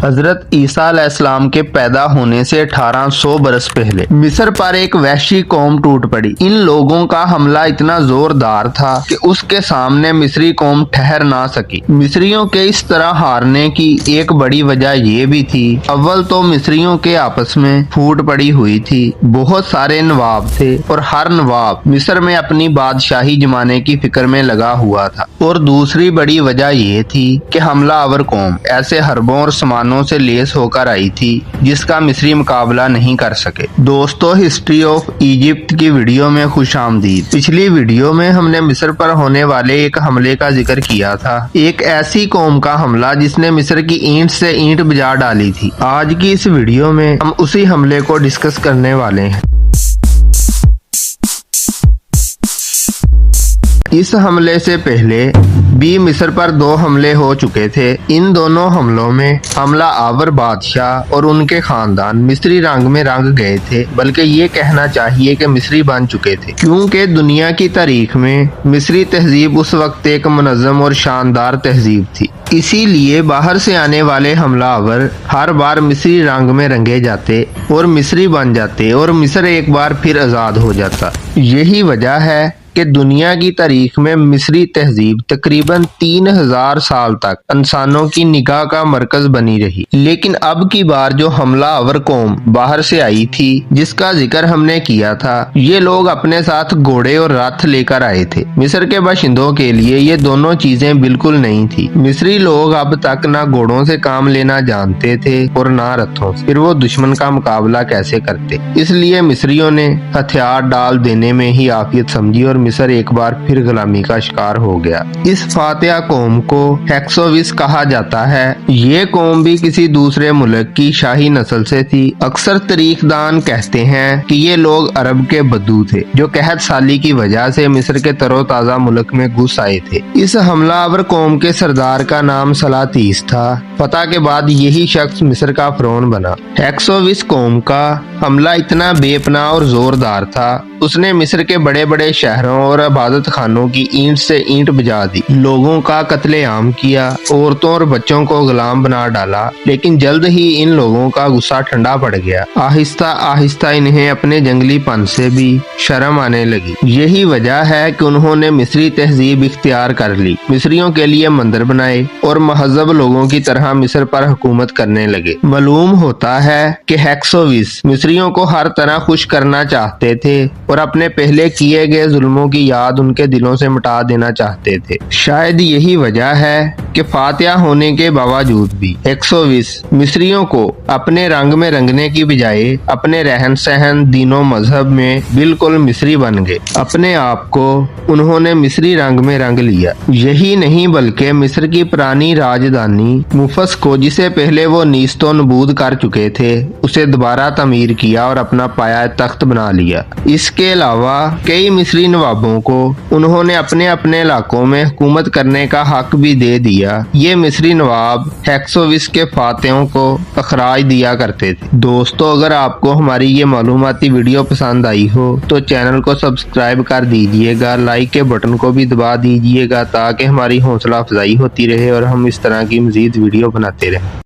हजरत ईसा अलैहिस्सलाम के पैदा होने से 1800 बरस पहले मिस्र पर एक वहशी कौम टूट पड़ी। इन लोगों का हमला इतना जोरदार था कि उसके सामने मिस्री कौम ठहर ना सकी। मिस्रियों के इस तरह हारने की एक बड़ी वजह ये भी थी, अव्वल तो मिस्रियों के आपस में फूट पड़ी हुई थी। बहुत सारे नवाब थे और हर नवाब मिस्र में अपनी बादशाही जमाने की फिक्र में लगा हुआ था। और दूसरी बड़ी वजह ये थी कि हमलावर कौम ऐसे हरबों और सामानों से लेस होकर आई थी जिसका मिस्री मुकाबला नहीं कर सके। दोस्तों, हिस्ट्री ऑफ इजिप्ट की वीडियो में खुशामदीद। पिछली वीडियो में हमने मिस्र पर होने वाले एक हमले का जिक्र किया था, एक ऐसी कौम का हमला जिसने मिस्र की ईंट से ईंट बजा डाली थी। आज की इस वीडियो में हम उसी हमले को डिस्कस करने वाले हैं। इस हमले से पहले भी मिस्र पर 2 हमले हो चुके थे। इन दोनों हमलों में हमला आवर बादशाह और उनके खानदान मिस्री रंग में रंग गए थे, बल्कि ये कहना चाहिए कि मिस्री बन चुके थे, क्योंकि दुनिया की तारीख में मिस्री तहजीब उस वक्त एक मुनज़्ज़म और शानदार तहजीब थी। इसीलिए बाहर से आने वाले हमलावर हर बार मिस्री रंग में रंगे जाते और मिस्री बन जाते और मिस्र एक बार फिर आज़ाद हो जाता। यही वजह है कि दुनिया की तारीख में मिस्री तहजीब तकरीबन 3000 साल तक इंसानों की निगाह का मरकज बनी रही। लेकिन अब की बार जो हमलावर कौम बाहर से आई थी, जिसका जिक्र हमने किया था, ये लोग अपने साथ घोड़े और रथ लेकर आए थे। मिस्र के बाशिंदों के लिए ये दोनों चीजें बिल्कुल नहीं थी। मिस्री लोग अब तक ना घोड़ों से काम लेना जानते थे और ना रथों से, फिर वो दुश्मन का मुकाबला कैसे करते। इसलिए मिस्रियों ने हथियार डाल देने में ही आफियत समझी और मिस्र एक बार फिर गुलामी का शिकार हो गया। इस फातिहा कौम को हेक्सोविस कहा जाता है। ये कौम भी किसी दूसरे मुल्क की शाही नस्ल से थी। अक्सर तारीखदान कहते हैं कि ये लोग अरब के बद्दू थे जो कहत साली की वजह से मिस्र के तरोताजा मुल्क में घुस आए थे। इस हमलावर कौम के सरदार का नाम सलातीस था। फतह के बाद यही शख्स मिस्र का फिरौन बना। हेक्सोविस कौम का हमला इतना बेपनाह और जोरदार था, उसने मिस्र के बड़े बड़े शहरों और इबादत खानों की ईंट से ईंट बजा दी, लोगों का कत्लेआम किया, औरतों और बच्चों को गुलाम बना डाला। लेकिन जल्द ही इन लोगों का गुस्सा ठंडा पड़ गया। आहिस्ता आहिस्ता इन्हें अपने जंगलीपन से भी शर्म आने लगी। यही वजह है कि उन्होंने मिस्री तहजीब इख्तियार कर ली। मिस्रियों के लिए मंदिर बनाए और महजब लोगों की तरह मिस्र पर हुकूमत करने लगे। मालूम होता है कि हेक्सोविस मिस्रियों को हर तरह खुश करना चाहते थे और अपने पहले किए गए जुल्मों की याद उनके दिलों से मिटा देना चाहते थे। शायद यही वजह है कि फातिहा होने के बावजूद भी हेक्सोविस मिस्रियों को अपने रंग में रंगने की बजाय अपने रहन सहन, दीनों, मजहब में बिल्कुल मिस्री बन गए। अपने आप को उन्होंने मिस्री रंग में रंग लिया। यही नहीं बल्कि मिस्र की पुरानी राजधानी मुफस को, जिसे पहले वो नीस्तो नबूद कर चुके थे, उसे दोबारा तमीर किया और अपना पाया तख्त बना लिया। इसके अलावा कई मिस्री नवाबों को उन्होंने अपने अपने इलाकों में हुकूमत करने का हक भी दे दिया। ये मिस्री नवाब हेक्सोविस के फातिहों को अखराज दिया करते थे। दोस्तों, अगर आपको हमारी ये मालूमाती वीडियो पसंद आई हो तो चैनल को सब्सक्राइब कर दीजिएगा, लाइक के बटन को भी दबा दीजिएगा ताकि हमारी हौसला अफजाई होती रहे और हम इस तरह की मजीद वीडियो बनाते रहें।